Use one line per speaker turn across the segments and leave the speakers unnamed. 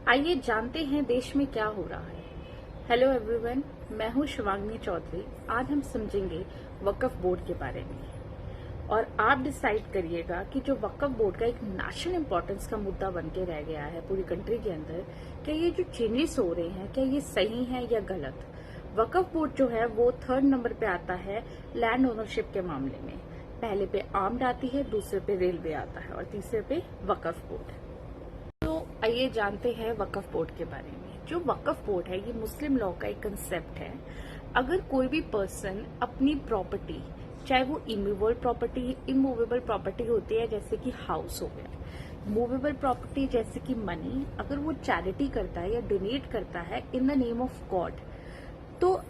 आइए जानते हैं देश में क्या हो रहा है। हेलो एवरीवन, मैं हूं शिवांगी चौधरी। आज हम समझेंगे वक्फ बोर्ड के बारे में और आप डिसाइड करिएगा कि जो वक्फ बोर्ड का एक नेशनल इंपॉर्टेंस का मुद्दा बन के रह गया है पूरी कंट्री के अंदर, क्या ये जो चेंजेस हो रहे हैं क्या ये सही है या गलत। वक्फ बोर्ड जो है वो 3rd नंबर पे आता है लैंड ओनरशिप के मामले में। पहले पे आर्म्ड आती है, दूसरे पे रेलवे आता है और तीसरे पे वक्फ बोर्ड। तो आइए जानते हैं वक्फ बोर्ड के बारे में। जो वक्फ बोर्ड है ये मुस्लिम लॉ का एक कंसेप्ट है। अगर कोई भी पर्सन अपनी प्रॉपर्टी, चाहे वो इमूवेबल प्रॉपर्टी होती है जैसे कि हाउस हो गया, मूवेबल प्रॉपर्टी जैसे कि मनी, अगर वो चैरिटी करता है या डोनेट करता है इन द नेम ऑफ गॉड, तो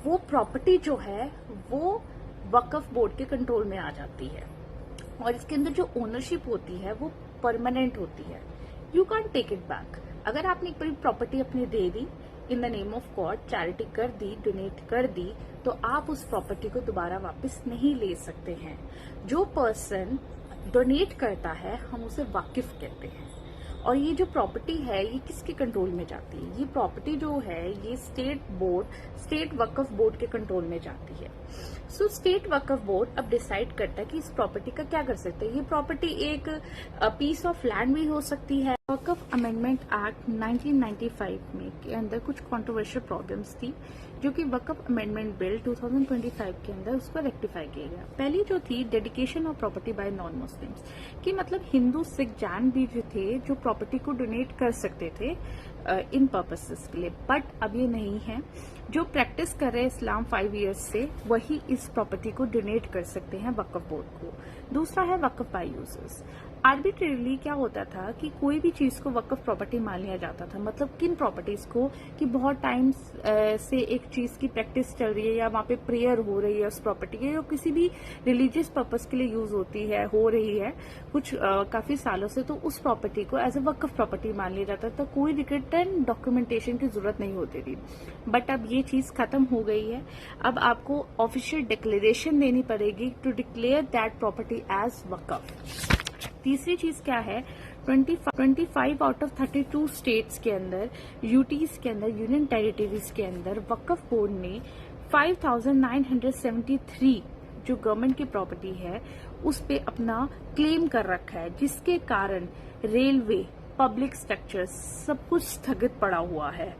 वो प्रॉपर्टी जो है वो वक्फ बोर्ड के कंट्रोल में आ जाती है और इसके अंदर जो ओनरशिप होती है वो परमानेंट होती है। You can take it back. अगर आपने एक बड़ी प्रॉपर्टी अपनी दे दी in the name of God, charity कर दी, डोनेट कर दी, तो आप उस प्रॉपर्टी को दोबारा वापस नहीं ले सकते हैं। जो पर्सन डोनेट करता है हम उसे वाकिफ कहते हैं। और ये जो प्रॉपर्टी है ये किसके कंट्रोल में जाती है? ये प्रॉपर्टी जो है ये स्टेट वक्फ बोर्ड के कंट्रोल में जाती है। सो स्टेट वक्फ बोर्ड अब डिसाइड करता है कि इस प्रॉपर्टी का क्या कर सकते हैं। ये प्रॉपर्टी एक पीस ऑफ लैंड भी हो सकती है। वक्फ अमेंडमेंट एक्ट 1995 में के अंदर कुछ कंट्रोवर्शियल प्रॉब्लम्स थी जो कि वक्फ अमेंडमेंट बिल 2025 के अंदर उसको रेक्टिफाई किया गया। पहली जो थी dedication of property bye non Muslims, कि मतलब हिंदू, सिख, जैन भी जो थे जो प्रॉपर्टी को डोनेट कर सकते थे इन पर्पसेस के लिए, बट अब ये नहीं है। जो प्रैक्टिस कर रहे हैं इस्लाम 5 इयर्स से वही इस प्रॉपर्टी को डोनेट कर सकते हैं वक्फ बोर्ड को। दूसरा है वक्फ बाय यूजर्स। आर्बिट्रेरली क्या होता था कि कोई भी चीज को वक्फ प्रॉपर्टी मान लिया जाता था, मतलब किन प्रॉपर्टीज को, कि बहुत टाइम से एक चीज की प्रैक्टिस चल रही है या वहां पे प्रेयर हो रही है उस प्रॉपर्टी की, या किसी भी रिलीजियस पर्पस के लिए यूज हो रही है कुछ काफी सालों से, तो उस प्रॉपर्टी को एज ए वक्फ प्रॉपर्टी मान लिया जाता था। कोई रिटर्न डॉक्यूमेंटेशन की जरूरत नहीं होती थी। बट अब ये चीज खत्म हो गई है। अब आपको ऑफिशियल डिक्लेरेशन देनी पड़ेगी to declare that property as वक्फ। तीसरी चीज क्या है, 25 आउट ऑफ 32 स्टेट्स के अंदर, यूटीज के अंदर, यूनियन टेरिटरीज के अंदर वक्फ बोर्ड ने 5973 जो गवर्नमेंट की प्रॉपर्टी है उस पे अपना क्लेम कर रखा है, जिसके कारण रेलवे, पब्लिक स्ट्रक्चर्स सब कुछ स्थगित पड़ा हुआ है।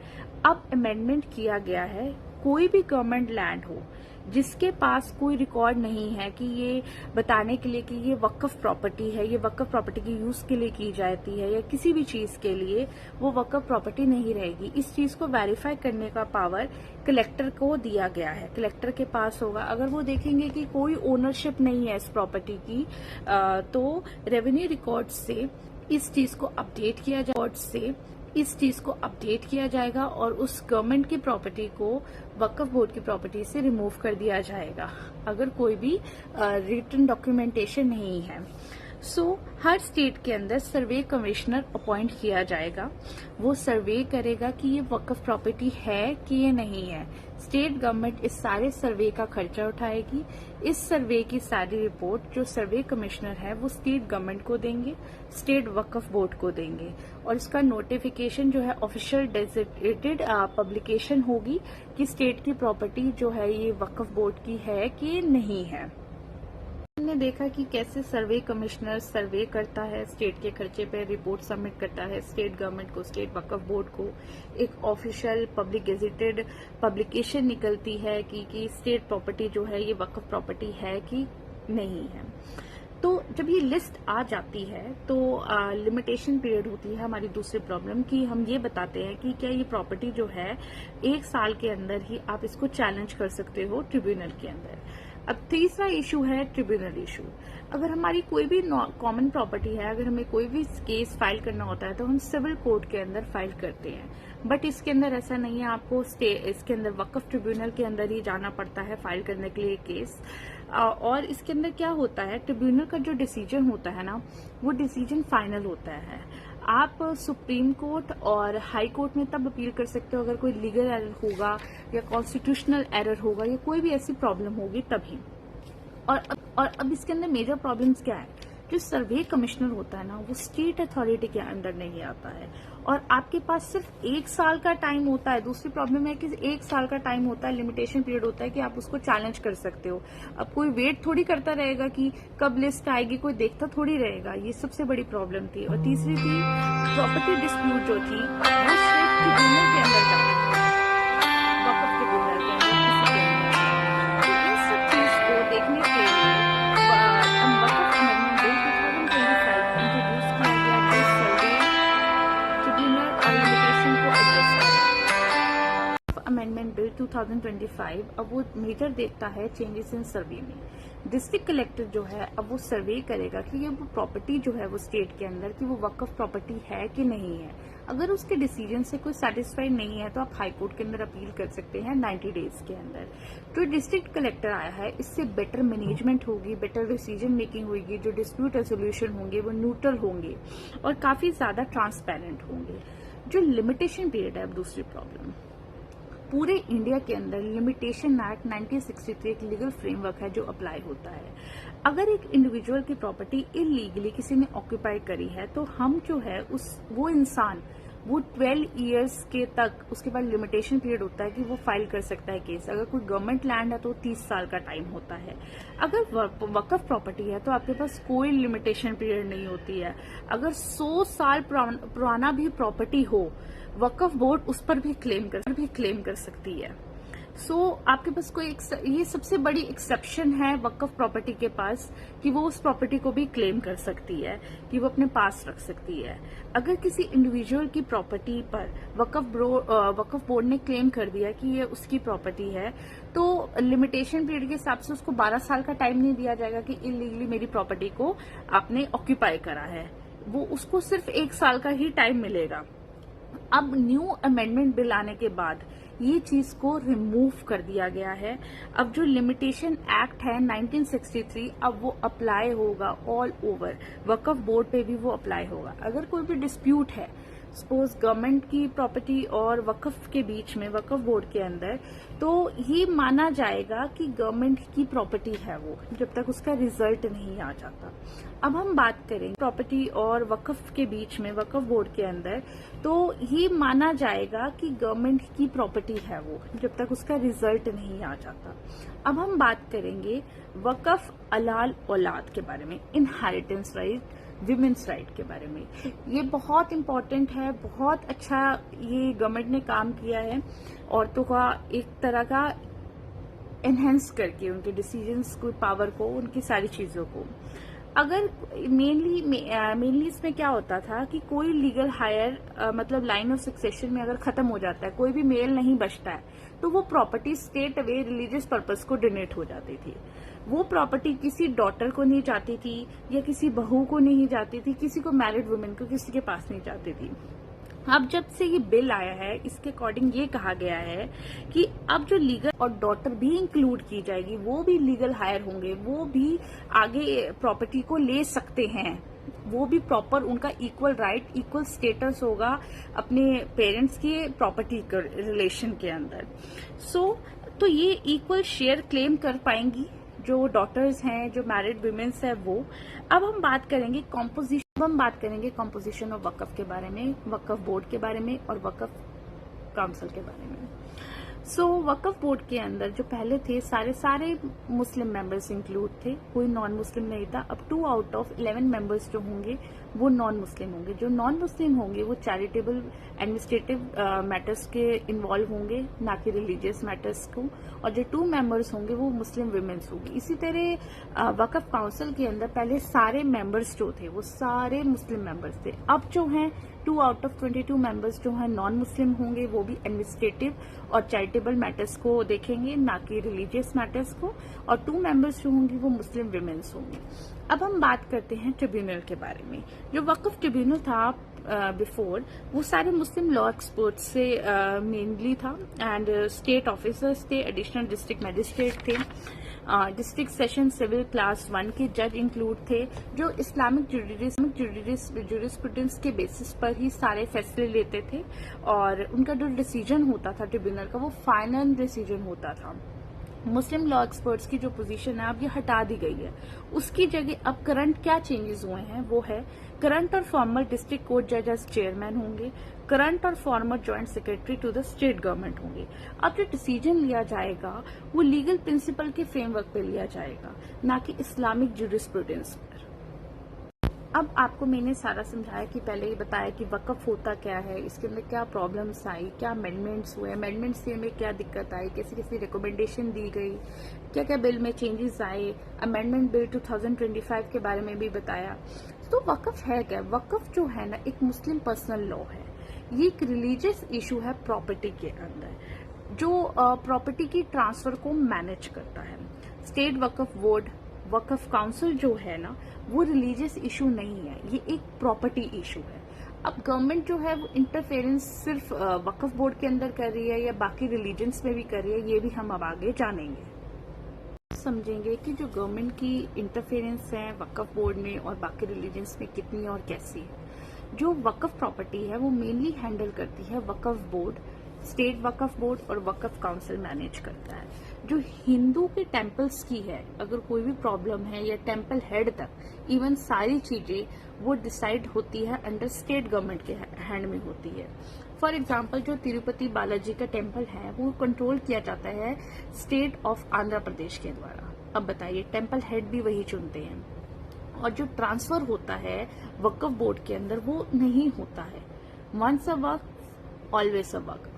अब अमेंडमेंट किया गया है, कोई भी गवर्नमेंट लैंड हो जिसके पास कोई रिकॉर्ड नहीं है कि ये बताने के लिए कि ये वक्फ प्रॉपर्टी है, ये वक्फ प्रॉपर्टी की यूज के लिए की जाती है या किसी भी चीज के लिए, वो वक्फ प्रॉपर्टी नहीं रहेगी। इस चीज को वेरीफाई करने का पावर कलेक्टर को दिया गया है, कलेक्टर के पास होगा। अगर वो देखेंगे कि कोई ओनरशिप नहीं है इस प्रॉपर्टी की, तो रेवेन्यू रिकॉर्ड से इस चीज को अपडेट किया जाएगा और उस गवर्नमेंट की प्रॉपर्टी को वक्फ बोर्ड की प्रॉपर्टी से रिमूव कर दिया जाएगा अगर कोई भी रिटन डॉक्यूमेंटेशन नहीं है। हर स्टेट के अंदर सर्वे कमिश्नर अपॉइंट किया जाएगा। वो सर्वे करेगा कि ये वक्फ प्रॉपर्टी है कि ये नहीं है। स्टेट गवर्नमेंट इस सारे सर्वे का खर्चा उठाएगी। इस सर्वे की सारी रिपोर्ट जो सर्वे कमिश्नर है वो स्टेट गवर्नमेंट को देंगे, स्टेट वक्फ बोर्ड को देंगे और इसका नोटिफिकेशन जो है ऑफिशियल डेजिग्नेटेड पब्लिकेशन होगी कि स्टेट की प्रॉपर्टी जो है ये वक्फ बोर्ड की है कि नहीं है। हमने देखा कि कैसे सर्वे कमिश्नर सर्वे करता है, स्टेट के खर्चे पे रिपोर्ट सबमिट करता है स्टेट गवर्नमेंट को, स्टेट वक्फ बोर्ड को। एक ऑफिशियल पब्लिक गेजेटेड पब्लिकेशन निकलती है कि स्टेट प्रॉपर्टी जो है ये वक्फ प्रॉपर्टी है कि नहीं है। तो जब ये लिस्ट आ जाती है तो लिमिटेशन पीरियड होती है हमारी दूसरी प्रॉब्लम की। हम ये बताते हैं कि क्या ये प्रॉपर्टी जो है 1 साल के अंदर ही आप इसको चैलेंज कर सकते हो ट्रिब्यूनल के अंदर। अब तीसरा इशू है ट्रिब्यूनल इशू। अगर हमारी कोई भी कॉमन प्रॉपर्टी है, अगर हमें कोई भी केस फाइल करना होता है तो हम सिविल कोर्ट के अंदर फाइल करते हैं, बट इसके अंदर ऐसा नहीं है। आपको इसके अंदर वक्फ ट्रिब्यूनल के अंदर ही जाना पड़ता है फाइल करने के लिए केस। और इसके अंदर क्या होता है, ट्रिब्यूनल का जो डिसीजन होता है ना वो डिसीजन फाइनल होता है। आप सुप्रीम कोर्ट और हाई कोर्ट में तब अपील कर सकते हो अगर कोई लीगल एरर होगा या कॉन्स्टिट्यूशनल एरर होगा या कोई भी ऐसी प्रॉब्लम होगी तभी। और अब इसके अंदर मेजर प्रॉब्लम्स क्या है जो सर्वे कमिश्नर होता है ना, वो स्टेट अथॉरिटी के अंदर नहीं आता है और आपके पास सिर्फ 1 साल का टाइम होता है। दूसरी प्रॉब्लम है कि 1 साल का टाइम होता है, लिमिटेशन पीरियड होता है कि आप उसको चैलेंज कर सकते हो। अब कोई वेट थोड़ी करता रहेगा कि कब लिस्ट आएगी, कोई देखता थोड़ी रहेगा। ये सबसे बड़ी प्रॉब्लम थी। और तीसरी थी प्रॉपर्टी डिस्प्यूट जो थी वो स्टेट ट्रिब्यूनल के अंदर जाती थी, वक्फ ट्रिब्यूनल के अंदर, किसी के अंदर। तो इन सब चीज को देखने के लिए वक्फ अमेंडमेंट बिल 2025 इंट्रोड्यूस किया गया जो सर्वे ट्रिब्यूनल और लिमिटेशन को एड्रेस करेगा। अमेंडमेंट बिल 2025 अब वो मेजर देखता है चेंजेस इन सर्वे में। डिस्ट्रिक्ट कलेक्टर जो है अब वो सर्वे करेगा कि ये वो प्रॉपर्टी जो है वो स्टेट के अंदर की वो वक्फ प्रॉपर्टी है कि नहीं है। अगर उसके डिसीजन से कोई सेटिस्फाइड नहीं है तो आप हाई कोर्ट के अंदर अपील कर सकते हैं 90 डेज के अंदर। जो डिस्ट्रिक्ट कलेक्टर आया है इससे बेटर मैनेजमेंट होगी, बेटर डिसीजन मेकिंग होगी, जो डिस्प्यूट रेजोल्यूशन होंगे वो न्यूट्रल होंगे और काफी ज्यादा ट्रांसपेरेंट होंगे। जो लिमिटेशन पीरियड है, अब दूसरी प्रॉब्लम, पूरे इंडिया के अंदर लिमिटेशन एक्ट 1963 एक लीगल फ्रेमवर्क है जो अप्लाई होता है। अगर एक इंडिविजुअल की प्रॉपर्टी इलीगली किसी ने ऑक्यूपाई करी है तो हम जो है वो इंसान वो 12 इयर्स के तक, उसके बाद लिमिटेशन पीरियड होता है कि वो फाइल कर सकता है केस। अगर कोई गवर्नमेंट लैंड है तो 30 साल का टाइम होता है। अगर वक्फ प्रॉपर्टी है तो आपके पास कोई लिमिटेशन पीरियड नहीं होती है। अगर 100 साल पुराना भी प्रॉपर्टी हो, वक्फ बोर्ड उस पर भी क्लेम कर सकती है। आपके पास कोई ये सबसे बड़ी एक्सेप्शन है वक्फ प्रॉपर्टी के पास कि वो उस प्रॉपर्टी को भी क्लेम कर सकती है, कि वो अपने पास रख सकती है। अगर किसी इंडिविजुअल की प्रॉपर्टी पर वक्फ बोर्ड ने क्लेम कर दिया कि ये उसकी प्रॉपर्टी है तो लिमिटेशन पीरियड के हिसाब से उसको 12 साल का टाइम नहीं दिया जाएगा कि इलीगली मेरी प्रॉपर्टी को आपने ऑक्यूपाई करा है। वो उसको सिर्फ 1 साल का ही टाइम मिलेगा। अब न्यू अमेंडमेंट बिल आने के बाद ये चीज को रिमूव कर दिया गया है। अब जो लिमिटेशन एक्ट है 1963 अब वो अप्लाई होगा ऑल ओवर, वक्फ बोर्ड पे भी वो अप्लाई होगा। अगर कोई भी डिस्प्यूट है सपोज गवर्नमेंट की प्रॉपर्टी और वक्फ के बीच में, वक्फ बोर्ड के अंदर, तो ये माना जाएगा कि गवर्नमेंट की प्रॉपर्टी है वो, जब तक उसका रिजल्ट नहीं आ जाता। अब हम बात करें प्रॉपर्टी और वक्फ के बीच में, वक्फ बोर्ड के अंदर, तो ये माना जाएगा कि गवर्नमेंट की प्रॉपर्टी है वो, जब तक उसका रिजल्ट नहीं आ जाता। अब हम बात करेंगे वक्फ अलाल औलाद के बारे में, इनहेरिटेंस राइट, विमेन्स राइट के बारे में। ये बहुत इम्पोर्टेंट है, बहुत अच्छा ये गवर्नमेंट ने काम किया है औरतों का एक तरह का एनहेंस करके, उनके डिसीजंस को, पावर को, उनकी सारी चीजों को। अगर मेनली इसमें क्या होता था कि कोई लीगल हायर मतलब लाइन ऑफ सक्सेशन में अगर खत्म हो जाता है, कोई भी मेल नहीं बचता है, तो वो property state away religious purpose को डोनेट हो जाती थी। वो प्रॉपर्टी किसी डॉटर को नहीं जाती थी या किसी बहू को नहीं जाती थी, किसी को मैरिड वुमेन को किसी के पास नहीं जाती थी। अब जब से ये बिल आया है इसके अकॉर्डिंग ये कहा गया है कि अब जो लीगल और डॉटर भी इंक्लूड की जाएगी, वो भी लीगल हायर होंगे, वो भी आगे प्रॉपर्टी को ले सकते हैं, वो भी प्रॉपर उनका इक्वल राइट, इक्वल स्टेटस होगा अपने पेरेंट्स के प्रॉपर्टी रिलेशन के अंदर। तो ये इक्वल शेयर क्लेम कर पाएंगी जो डॉटर्स हैं, जो मैरिड वुमेन्स है वो। अब हम बात करेंगे कॉम्पोजिशन ऑफ वक्फ के बारे में, वक्फ बोर्ड के बारे में और वक्फ काउंसिल के बारे में। वक्फ बोर्ड के अंदर जो पहले थे सारे मुस्लिम मेंबर्स इंक्लूड थे, कोई नॉन मुस्लिम नहीं था। अब 2 आउट ऑफ 11 मेंबर्स जो होंगे वो नॉन मुस्लिम होंगे। जो नॉन मुस्लिम होंगे वो चैरिटेबल एडमिनिस्ट्रेटिव मैटर्स के इन्वॉल्व होंगे, ना कि रिलीजियस मैटर्स को। और जो 2 मेंबर्स होंगे वो मुस्लिम विमेन्स होंगी। इसी तरह वक्फ काउंसिल के अंदर पहले सारे मेंबर्स जो थे वो सारे मुस्लिम मेंबर्स थे। अब जो हैं 2 आउट ऑफ 22 मेंबर्स जो हैं नॉन मुस्लिम होंगे, वो भी एडमिनिस्ट्रेटिव और चैरिटेबल मैटर्स को देखेंगे, ना कि रिलीजियस मैटर्स को। और 2 मेंबर्स जो होंगी वो मुस्लिम विमेन्स होंगी। अब हम बात करते हैं ट्रिब्यूनल के बारे में। जो वक्फ ट्रिब्यूनल था बिफोर, वो सारे मुस्लिम लॉ एक्सपर्ट्स से मेनली था एंड स्टेट ऑफिसर्स थे, एडिशनल डिस्ट्रिक्ट मजिस्ट्रेट थे, डिस्ट्रिक्ट सेशन सिविल क्लास 1 के जज इंक्लूड थे, जो इस्लामिक ज्यूरिस्प्रूडेंस के बेसिस पर ही सारे फैसले लेते थे और उनका जो डिसीजन होता था ट्रिब्यूनल का वो फाइनल डिसीजन होता था। मुस्लिम लॉ एक्सपर्ट्स की जो पोजीशन है अब ये हटा दी गई है। उसकी जगह अब करंट क्या चेंजेस हुए हैं वो है करंट और फॉर्मर डिस्ट्रिक्ट कोर्ट जजेस चेयरमैन होंगे, करंट और former joint secretary to the state government होंगे। अब जो डिसीजन लिया जाएगा वो लीगल प्रिंसिपल के फ्रेमवर्क पे लिया जाएगा, ना कि इस्लामिक ज्यूरिस्प्रूडेंस पर। अब आपको मैंने सारा समझाया कि पहले ही बताया कि वक्फ होता क्या है, इसके अंदर क्या प्रॉब्लम्स आई, क्या अमेंडमेंट्स हुए, अमेंडमेंट्स से हमें क्या दिक्कत आई, कैसी कैसी रिकमेंडेशन दी गई, क्या क्या बिल में चेंजेस आए, अमेंडमेंट बिल 2025 के बारे में भी बताया। तो वक्फ है क्या? वक्फ जो है ना एक मुस्लिम पर्सनल लॉ है, ये एक रिलीजियस इशू है प्रॉपर्टी के अंदर, जो प्रॉपर्टी की ट्रांसफर को मैनेज करता है। स्टेट वक्फ बोर्ड, वक्फ काउंसिल जो है ना वो रिलीजियस इशू नहीं है, ये एक प्रॉपर्टी इशू है। अब गवर्नमेंट जो है वो इंटरफेरेंस सिर्फ वक्फ बोर्ड के अंदर कर रही है या बाकी रिलीजन्स में भी कर रही है, ये भी हम अब आगे जानेंगे। समझेंगे कि जो गवर्नमेंट की इंटरफेरेंस है वक्फ बोर्ड में और बाकी रिलीजन्स में कितनी और कैसी है। जो वक्फ प्रॉपर्टी है वो मेनली हैंडल करती है वक्फ बोर्ड, स्टेट वक्फ बोर्ड और वक्फ काउंसिल मैनेज करता है। जो हिंदू के टेम्पल्स की है, अगर कोई भी प्रॉब्लम है या टेम्पल हेड तक इवन सारी चीजें वो डिसाइड होती है अंडर स्टेट गवर्नमेंट के हैंड में होती है। फॉर एग्जाम्पल जो तिरुपति बालाजी का टेम्पल है वो कंट्रोल किया जाता है स्टेट ऑफ आंध्र प्रदेश के द्वारा। अब बताइए टेम्पल हेड भी वही चुनते हैं, और जो ट्रांसफर होता है वक्फ बोर्ड के अंदर वो नहीं होता है। Once a Waqf always a वक्फ।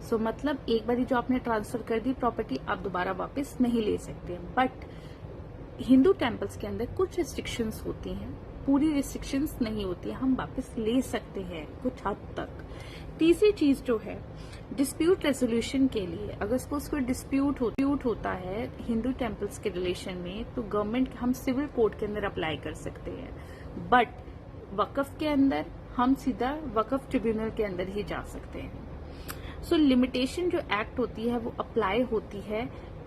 सो मतलब एक बार जो आपने ट्रांसफर कर दी प्रॉपर्टी आप दोबारा वापस नहीं ले सकते। बट हिंदू टेम्पल्स के अंदर कुछ रिस्ट्रिक्शंस होती हैं, पूरी रिस्ट्रिक्शंस नहीं होती है, हम वापस ले सकते हैं कुछ हद तक। तीसरी चीज जो है डिस्प्यूट रेजोल्यूशन के लिए, अगर सपोज कोई डिस्प्यूट होता है हिंदू टेम्पल्स के रिलेशन में तो गवर्नमेंट हम सिविल कोर्ट के अंदर अप्लाई कर सकते हैं। बट वक्फ के अंदर हम सीधा वक्फ ट्रिब्यूनल के अंदर ही जा सकते हैं। सो लिमिटेशन जो एक्ट होती है वो अप्लाई होती है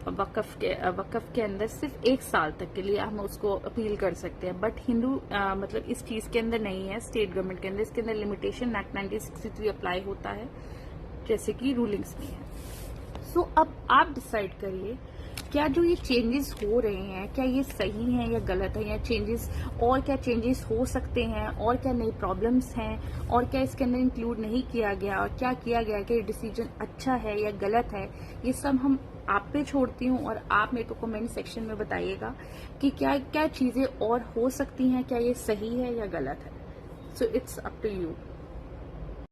वक्फ के अंदर सिर्फ 1 साल तक के लिए हम उसको अपील कर सकते हैं। बट हिंदू मतलब इस चीज के अंदर नहीं है, स्टेट गवर्नमेंट के अंदर इसके अंदर लिमिटेशन एक्ट 1963 अप्लाई होता है जैसे कि रूलिंग्स में है। सो अब आप डिसाइड करिए क्या जो ये चेंजेस हो रहे हैं क्या ये सही है या गलत है, या चेंजेस और क्या चेंजेस हो सकते हैं और क्या नई प्रॉब्लम्स हैं और क्या इसके अंदर इंक्लूड नहीं किया गया और क्या किया गया कि डिसीजन अच्छा है या गलत है। ये सब हम आप पे छोड़ती हूँ और आप मेरे को कमेंट सेक्शन में बताइएगा कि क्या क्या चीजें और हो सकती हैं, क्या ये सही है या गलत है। So it's up to you.